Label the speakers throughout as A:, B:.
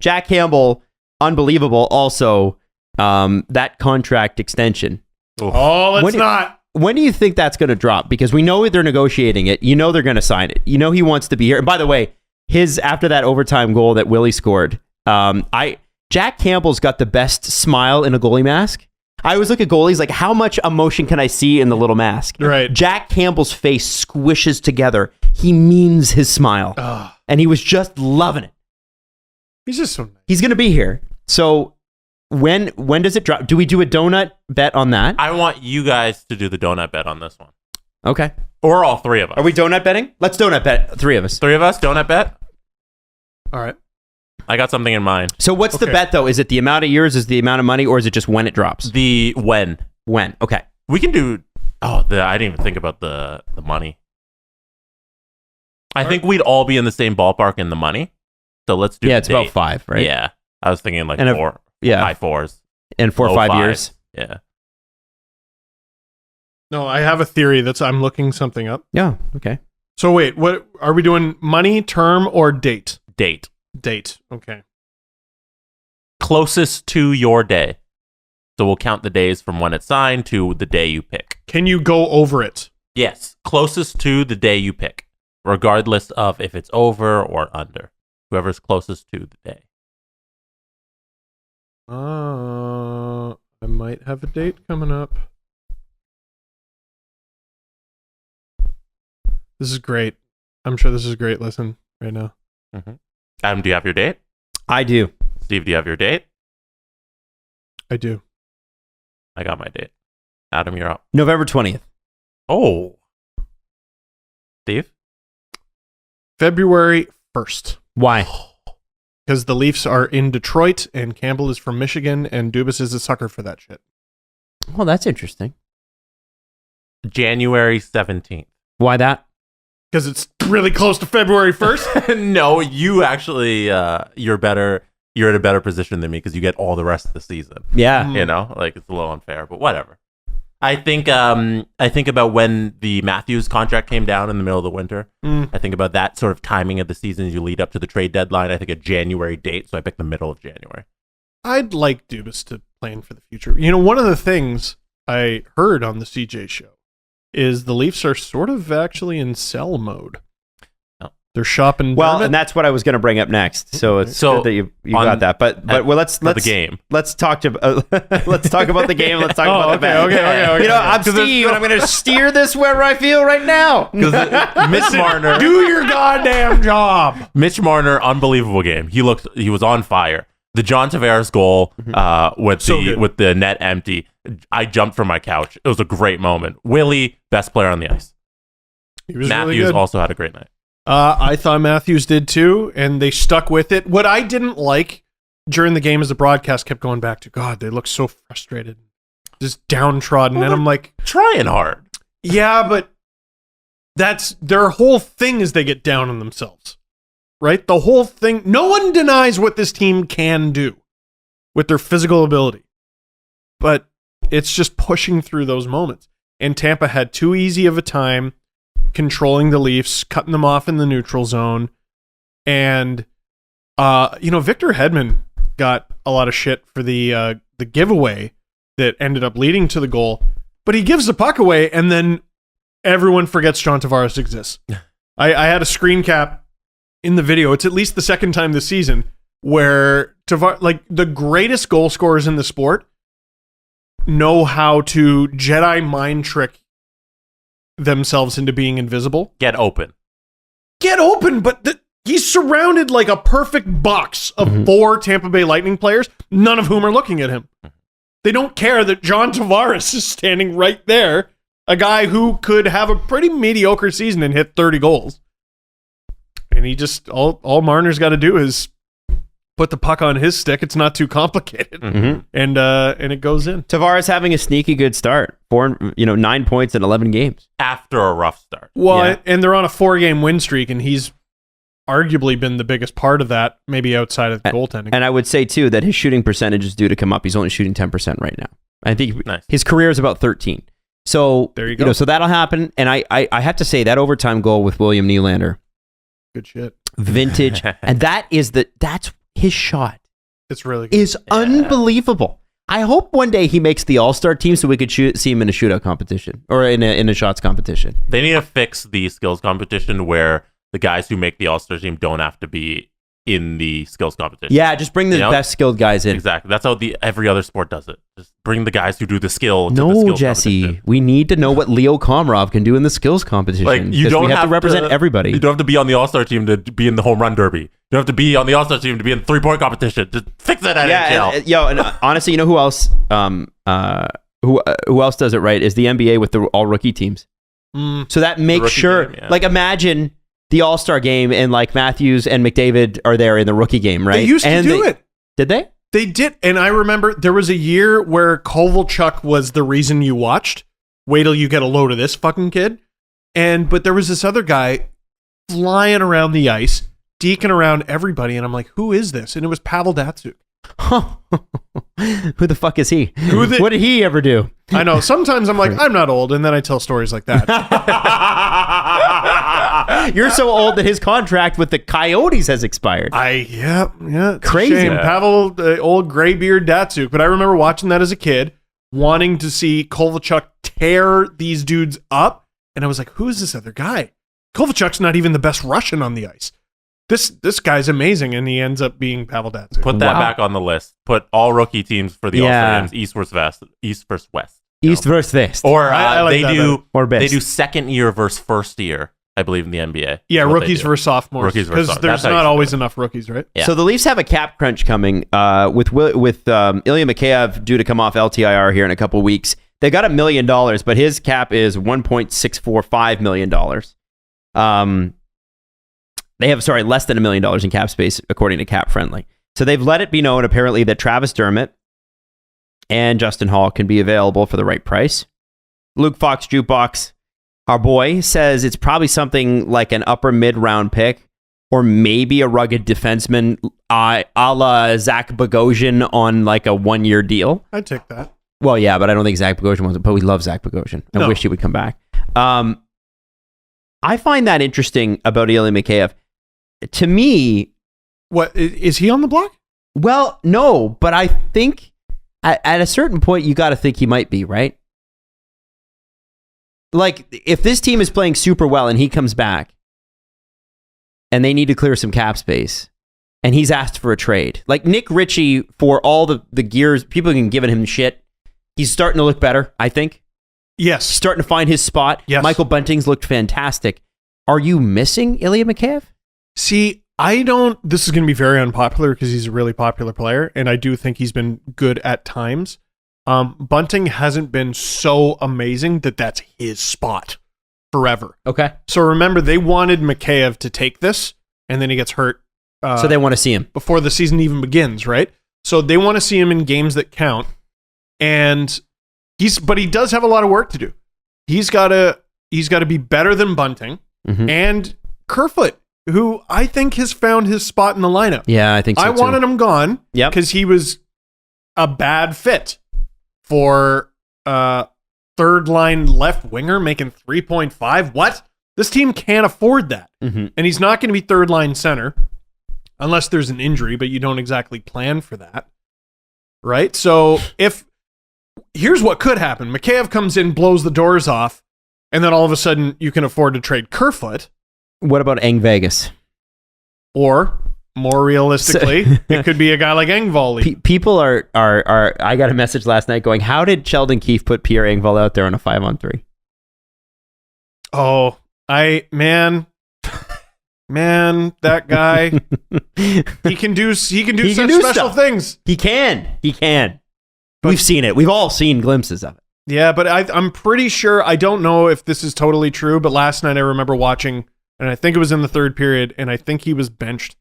A: Jack Campbell, unbelievable. Also, that contract extension.
B: Oh, let's not.
A: When do you think that's going to drop? Because we know they're negotiating it. You know they're going to sign it. You know he wants to be here. And by the way, after that overtime goal that Willie scored, Jack Campbell's got the best smile in a goalie mask. I always look at goalies like, how much emotion can I see in the little mask?
B: Right.
A: Jack Campbell's face squishes together. He means his smile. And he was just loving it.
B: He's just so nice.
A: He's going to be here. So when does it drop? Do we do a donut bet on that?
C: I want you guys to do the donut bet on this one.
A: Okay.
C: Or all three of us.
A: Are we donut betting? Let's donut bet. Three of us.
C: Three of us, donut bet?
B: All right.
C: I got something in mind.
A: So what's the bet, though? Is it the amount of years, is the amount of money, or is it just when it drops?
C: The when.
A: When. Okay.
C: We can do... I didn't even think about the money. I think we'd all be in the same ballpark in the money. So let's do
A: it's about 5, right?
C: Yeah. I was thinking like 4. High 4s.
A: And 4 or 5 years.
C: Yeah.
B: No, I have a theory I'm looking something up.
A: Yeah. Okay.
B: So wait, what are we doing? Money, term, or date?
C: Date.
B: Date. Okay.
C: Closest to your day. So we'll count the days from when it's signed to the day you pick.
B: Can you go over it?
C: Yes. Closest to the day you pick, regardless of if it's over or under. Whoever's closest to the day.
B: I might have a date coming up. This is great. I'm sure this is a great listen right now.
C: Mm-hmm. Adam, do you have your date?
A: I do.
C: Steve, do you have your date?
B: I do.
C: I got my date. Adam, you're up.
A: November 20th.
C: Oh. Steve?
B: February 1st.
A: Why?
B: Because the Leafs are in Detroit, and Campbell is from Michigan, and Dubas is a sucker for that shit.
A: Well, that's interesting.
C: January 17th.
A: Why that?
B: Because it's really close to February 1st?
C: No, you actually, you're better. You're in a better position than me because you get all the rest of the season.
A: Yeah.
C: You know, like it's a little unfair, but whatever. I think about when the Matthews contract came down in the middle of the winter. I think about that sort of timing of the season as you lead up to the trade deadline. I think a January date, so I picked the middle of January.
B: I'd like Dubas to plan for the future. You know, one of the things I heard on the CJ show is the Leafs are sort of actually in sell mode.
C: Oh.
B: They're shopping.
A: Well,
B: Dermott.
A: and that's what I was going to bring up next. So it's good that you got that. But let's
C: the game.
A: Let's talk to let's talk about the game. Let's talk about the bet.
B: Okay.
A: You know, I'm Steve, and I'm going to steer this where I feel right now.
C: Mitch Marner,
B: do your goddamn job.
C: Mitch Marner, unbelievable game. He was on fire. The John Tavares goal with the net empty. I jumped from my couch. It was a great moment. Willie, best player on the ice.
B: He was
C: Matthews
B: really good.
C: also had a great night.
B: I thought Matthews did too, and they stuck with it. What I didn't like during the game as the broadcast kept going back to, God, they look so frustrated, just downtrodden.
C: Well,
B: and I'm like,
C: trying hard.
B: Yeah, but that's their whole thing is they get down on themselves, right? The whole thing. No one denies what this team can do with their physical ability, but it's just pushing through those moments. And Tampa had too easy of a time controlling the Leafs, cutting them off in the neutral zone. And, Victor Hedman got a lot of shit for the giveaway that ended up leading to the goal. But he gives the puck away, and then everyone forgets John Tavares exists. I had a screen cap in the video. It's at least the second time this season where the greatest goal scorers in the sport know how to Jedi mind trick themselves into being invisible.
C: Get open,
B: but he's surrounded like a perfect box of 4 Tampa Bay Lightning players, none of whom are looking at him. They don't care that John Tavares is standing right there, a guy who could have a pretty mediocre season and hit 30 goals. And he just, all Marner's got to do is put the puck on his stick. It's not too complicated. And it goes in.
A: Tavares having a sneaky good start. 9 points in 11 games.
C: After a rough start.
B: Well, and they're on a 4-game win streak, and he's arguably been the biggest part of that, maybe outside of the goaltending.
A: And I would say, too, that his shooting percentage is due to come up. He's only shooting 10% right now. I think his career is about 13. So there you go. So that'll happen. And I have to say, that overtime goal with William Nylander.
B: Good shit.
A: Vintage. And that's his shot
B: It's really good.
A: is unbelievable. I hope one day he makes the All-Star team so we could see him in a shootout competition or in a shots competition.
C: They need to fix the skills competition where the guys who make the All-Star team don't have to be in the skills competition.
A: Yeah, just bring the best skilled guys in.
C: Exactly. That's how every other sport does it. Just bring the guys who do the skill to the
A: No,
C: skills
A: Jesse,
C: competition.
A: we need to know what Leo Komarov can do in the skills competition.
C: Like, you
A: 'cause
C: don't
A: we have to represent everybody.
C: You don't have to be on the All-Star team to be in the home run derby. You don't have to be on the All-Star team to be in the three-point competition. Just fix that NHL.
A: Yeah, and honestly, you know who else? Who else does it right? Is the NBA with the all rookie teams. So that makes sure.
C: Game, yeah.
A: Like, imagine the All-Star game and like Matthews and McDavid are there in the rookie game, right?
B: They used to do it.
A: Did they?
B: They did. And I remember there was a year where Kovalchuk was the reason you watched. Wait till you get a load of this fucking kid. But there was this other guy flying around the ice, deking around everybody. And I'm like, who is this? And it was Pavel Datsyuk.
A: Who the fuck is he? What did he ever do?
B: I know. Sometimes I'm like, I'm not old. And then I tell stories like that.
A: You're so old that his contract with the Coyotes has expired.
B: Yeah. It's
A: Crazy.
B: a shame.
C: Yeah.
B: Pavel, the old graybeard Datsyuk. But I remember watching that as a kid, wanting to see Kovalchuk tear these dudes up. And I was like, who is this other guy? Kovalchuk's not even the best Russian on the ice. This guy's amazing, and he ends up being Pavel Datsyuk.
C: Put that back on the list. Put all rookie teams for the All-Star games, East versus West.
A: East versus West.
C: Or
B: I like
C: they
B: that
C: do
A: or best.
C: They do second year versus first year, I believe, in the NBA.
B: Yeah,
C: What
B: rookies
C: they do.
B: versus sophomores.
C: Rookies versus
B: Because
C: sophomores.
B: there's
C: That's how you
B: not
C: should
B: always
C: do it.
B: enough rookies, right?
C: Yeah.
A: So the Leafs have a cap crunch coming with Ilya Mikheyev due to come off LTIR here in a couple weeks. They got $1 million, but his cap is $1.645 million. They have, less than $1 million in cap space, according to Cap Friendly. So they've let it be known, apparently, that Travis Dermott and Justin Hall can be available for the right price. Luke Fox Jukebox, our boy, says it's probably something like an upper mid-round pick or maybe a rugged defenseman a la Zach Bogosian on like a 1-year deal.
B: I'd take that.
A: Well, yeah, but I don't think Zach Bogosian wants it, but we love Zach Bogosian. I
B: No.
A: wish he would come back. I find that interesting about Ilya Mikheyev. To me,
B: What, is he on the block?
A: well, no, but I think at a certain point, you got to think he might be, right? Like, if this team is playing super well and he comes back and they need to clear some cap space and he's asked for a trade, like Nick Ritchie, for all the gears, people have been giving him shit. He's starting to look better, I think.
B: Yes.
A: Starting to find his spot.
B: Yes.
A: Michael Bunting's looked fantastic. Are you missing Ilya Mikheyev?
B: See, this is going to be very unpopular because he's a really popular player, and I do think he's been good at times. Bunting hasn't been so amazing that that's his spot forever.
A: Okay.
B: So remember, they wanted Mikheyev to take this, and then he gets hurt.
A: So they want to see him.
B: Before the season even begins, right? So they want to see him in games that count, and but he does have a lot of work to do. He's got to be better than Bunting and Kerfoot, who I think has found his spot in the lineup.
A: Yeah, I think so.
B: I wanted him gone because he was a bad fit for third line left winger making 3.5. What? This team can't afford that. And he's not going to be third line center unless there's an injury, but you don't exactly plan for that. Right? So here's what could happen. Mikheyev comes in, blows the doors off, and then all of a sudden you can afford to trade Kerfoot.
A: What about Eng Vegas?
B: Or, more realistically, it could be a guy like Engvall.
A: People are. I got a message last night going, how did Sheldon Keefe put Pierre Engvall out there on a 5-on-3?
B: Oh, man, that guy. he can do such special
A: stuff.
B: things.
A: He can. We've seen it. We've all seen glimpses of it.
B: Yeah, but I'm pretty sure, I don't know if this is totally true, but last night I remember watching, and I think it was in the third period, and I think he was benched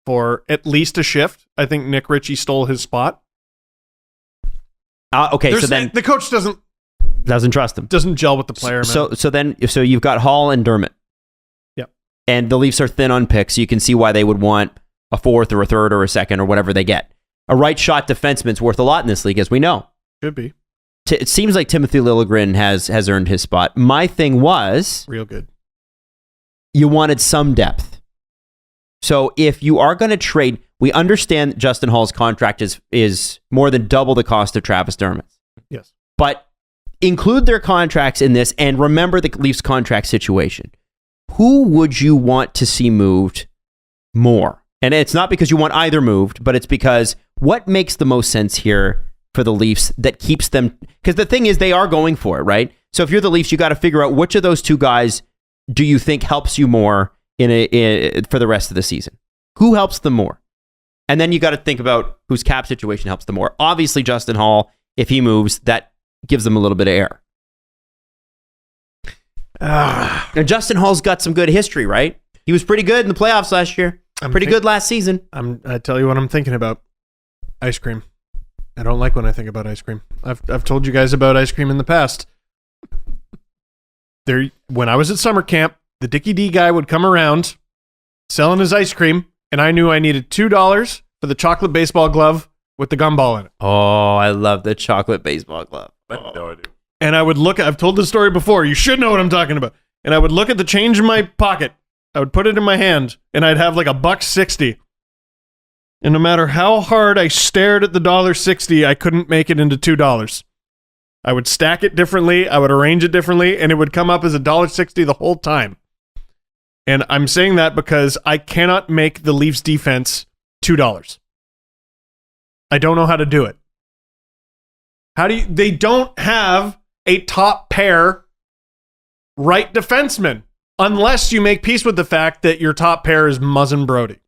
B: for at least a shift. I think Nick Ritchie stole his spot.
A: Okay, so then
B: the coach doesn't
A: trust him.
B: Doesn't gel with the player, man.
A: So you've got Hall and Dermott.
B: Yep.
A: And the Leafs are thin on picks, so you can see why they would want a fourth or a third or a second or whatever they get. A right shot defenseman's worth a lot in this league, as we know.
B: Should be.
A: It seems like Timothy Liljegren has earned his spot. My thing was,
B: real good. You
A: wanted some depth. So if you are going to trade, We understand Justin Hall's contract is more than double the cost of Travis Dermott's.
B: Yes.
A: But include their contracts in this and remember the Leafs contract situation. Who would you want to see moved more? And it's not because you want either moved, but it's because what makes the most sense here for the Leafs that keeps them... Because the thing is, they are going for it, right? So if you're the Leafs, you got to figure out which of those two guys do you think helps you more for the rest of the season? Who helps them more? And then you got to think about whose cap situation helps them more. Obviously, Justin Hall, if he moves, that gives them a little bit of air. And Justin Hall's got some good history, right? He was pretty good in the playoffs last year. Pretty good last season.
B: I tell you what I'm thinking about. Ice cream. I don't like when I think about ice cream. I've told you guys about ice cream in the past. When I was at summer camp, the Dickie D guy would come around selling his ice cream, and I knew I needed $2 for the chocolate baseball glove with the gumball in it.
A: Oh, I love the chocolate baseball glove.
C: No, I do.
B: And I would look, I've told this story before, you should know what I'm talking about. And I would look at the change in my pocket, I would put it in my hand, and I'd have like $1.60. And no matter how hard I stared at the $1.60, I couldn't make it into $2. I would stack it differently, I would arrange it differently, and it would come up as $1.60 the whole time. And I'm saying that because I cannot make the Leafs defense $2. I don't know how to do it. They don't have a top pair right defenseman unless you make peace with the fact that your top pair is Muzzin Brody.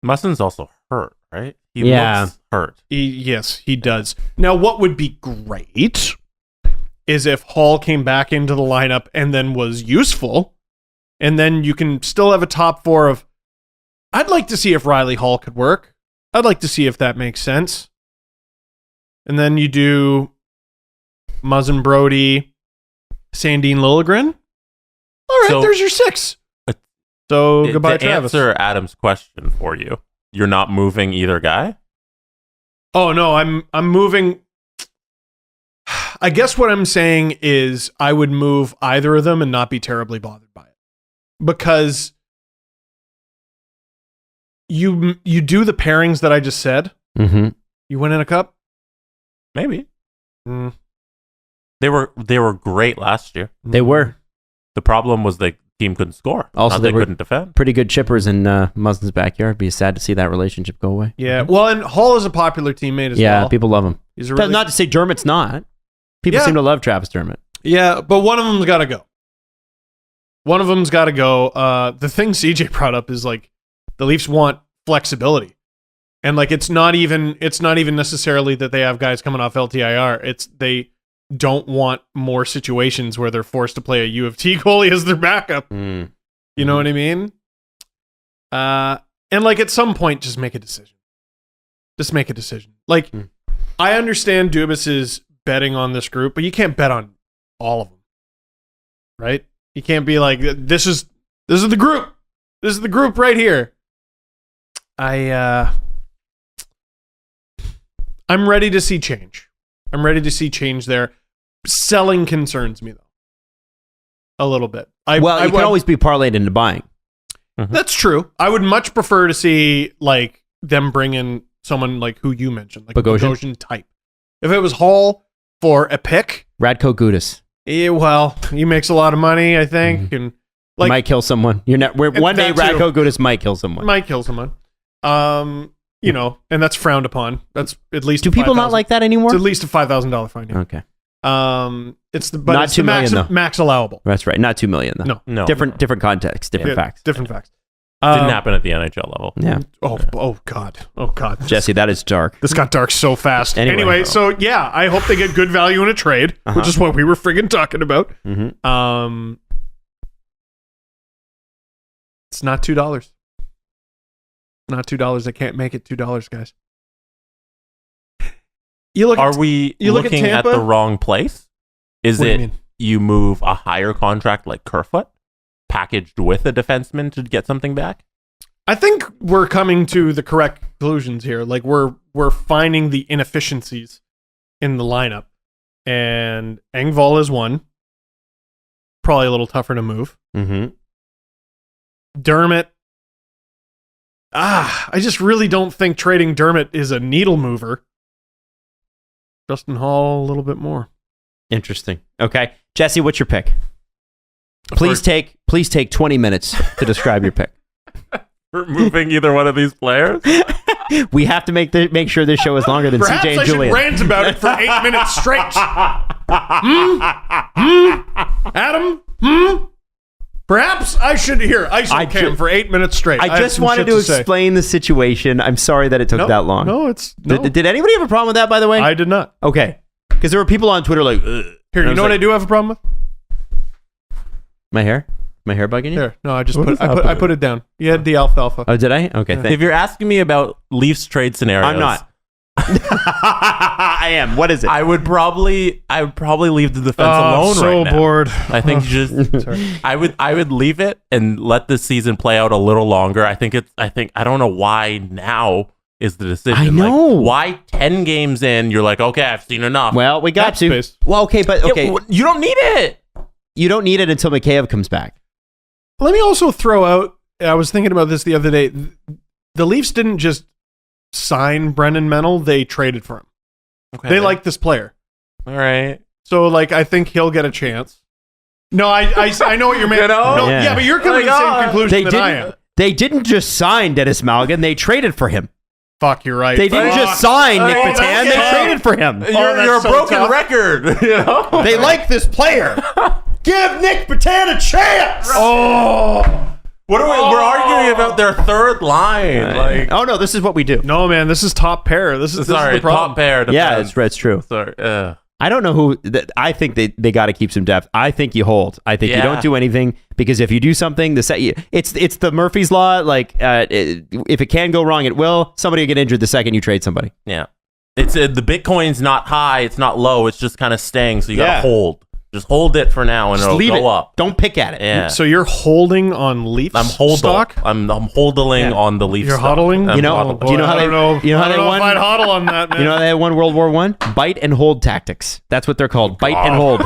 C: Mussin's also hurt, right? He looks hurt.
B: Yes, he does. Now, what would be great is if Hall came back into the lineup and then was useful, and then you can still have a top four of... I'd like to see if Riley Hall could work. I'd like to see if that makes sense. And then you do Muzzin Brody, Sandine Liljegren. All right, there's your 6. So goodbye, Travis.
C: To answer Adam's question for you, you're not moving either guy?
B: Oh, no, I'm moving... I guess what I'm saying is I would move either of them and not be terribly bothered by it. Because you do the pairings that I just said.
A: Mm-hmm.
B: You win in a cup?
C: Maybe. They were great last year.
A: They were.
C: The problem was the team couldn't score.
A: Also,
C: they couldn't defend.
A: Pretty good chippers in Muzzin's backyard. It'd be sad to see that relationship go away.
B: Yeah. Well, and Hall is a popular teammate as well.
A: Yeah, people love him.
B: He's really...
A: Not to say Dermott's not. People seem to love Travis Dermott.
B: Yeah, but one of them's got to go. One of them's got to go. The thing CJ brought up is like the Leafs want flexibility, and like it's not even necessarily that they have guys coming off LTIR. It's they don't want more situations where they're forced to play a U of T goalie as their backup. You know what I mean? And like at some point, just make a decision. Just make a decision. Like I understand Dubas is betting on this group, but you can't bet on all of them, right? You can't be like, this is the group. This is the group right here. I'm ready to see change. I'm ready to see change there. Selling concerns me, though, a little bit.
A: You can always be parlayed into buying.
B: That's true. I would much prefer to see like them bring in someone like who you mentioned, like Bogosian type. If it was Hall for a pick,
A: Radko Gudas.
B: Yeah, well, he makes a lot of money, I think, and like
A: might kill someone. One day Radko Gudas might kill someone.
B: You know, and that's frowned upon. That's at least.
A: Do people not like that anymore?
B: It's at least a $5,000 fine. Yeah.
A: Okay.
B: It's the
A: not $2 million,
B: max allowable.
A: That's right. Not $2 million though.
B: No.
A: Different context, different facts.
B: Different facts.
C: Didn't happen at the NHL level.
A: Yeah.
B: Oh God.
A: Jesse, that is dark.
B: This got dark so fast. Anyway, so yeah, I hope they get good value in a trade, which is what we were friggin' talking about. It's not $2. Not $2. I can't make it $2, guys.
C: Are we looking at the wrong place? Is it you move a higher contract like Kerfoot, packaged with a defenseman to get something back?
B: I think we're coming to the correct conclusions here. Like we're finding the inefficiencies in the lineup, and Engvall is one. Probably a little tougher to move. Dermott I just really don't think trading Dermott is a needle mover. Justin Hall a little bit more.
A: Interesting. Okay. Jesse, what's your pick? Please take 20 minutes to describe your pick.
C: Removing either one of these players?
A: We have to make sure this show is longer than
B: Perhaps
A: CJ and
B: I
A: Julian.
B: should rant about it for 8 minutes straight. Adam? Perhaps I should Cam for 8 minutes straight.
A: I just wanted to explain the situation. I'm sorry that it took that long.
B: No,
A: Did anybody have a problem with that, by the way?
B: I did not.
A: Okay. Because there were people on Twitter like, ugh.
B: Here, you know what I do have a problem with?
A: My hair? My hair bugging you?
B: Here, no, I put it down. You had the alfalfa.
A: Oh, did I? Okay, thanks.
C: If you're asking me about Leafs trade scenarios,
A: I'm not. I am. What is it?
C: I would probably leave the defense alone
B: so
C: right now.
B: bored.
C: I think I would leave it and let this season play out a little longer. I don't know why now is the decision.
A: I know.
C: Like, why 10 games in you're like, okay, I've seen enough.
A: Well, we got to.
B: Space.
A: Well, okay, but okay.
C: Yeah, you don't need it.
A: You don't need it until Mikheyev comes back.
B: Let me also throw out, I was thinking about this the other day. The Leafs didn't just sign Brendan Mennel, they traded for him.
C: Okay.
B: They like this player.
C: All right.
B: So, like, I think he'll get a chance. No, I know what you're making.
A: Yeah.
B: But you're coming to the same conclusion that I am.
A: They didn't just sign Dennis Malgin, they traded for him.
B: Fuck, you're right.
A: They didn't just sign Nick Petan, they traded for him.
C: You're a
B: so
C: broken
B: tough.
C: record. You know?
A: They like this player. Give Nick Petan a chance.
C: What are we're arguing about their third line. Like,
A: Oh no, this is what we do.
B: No, man, this is top pair. This is the problem.
C: top pair.
A: Yeah, it's true.
C: Sorry.
A: I don't know who. I think they got to keep some depth. I think you hold. I think you don't do anything because if you do something, it's the Murphy's law. Like if it can go wrong, it will. Somebody will get injured the second you trade somebody.
C: Yeah, it's the Bitcoin's not high, it's not low. It's just kind of staying. So you got to hold. Just hold it for now, and
A: Just
C: it'll go up.
A: Don't pick at it.
C: Yeah.
B: So you're holding on Leafs stock?
C: I'm hodling on the Leafs.
B: You're
C: stock.
B: hodling?
C: I'm
A: You know-
C: hodling.
A: do you know how
B: I don't know.
A: you know how
B: I
A: they
B: don't know
A: won?
B: if I'd hodl on that, man.
A: You know how they won World War I? Bite and hold tactics. That's what they're called. Bite and hold.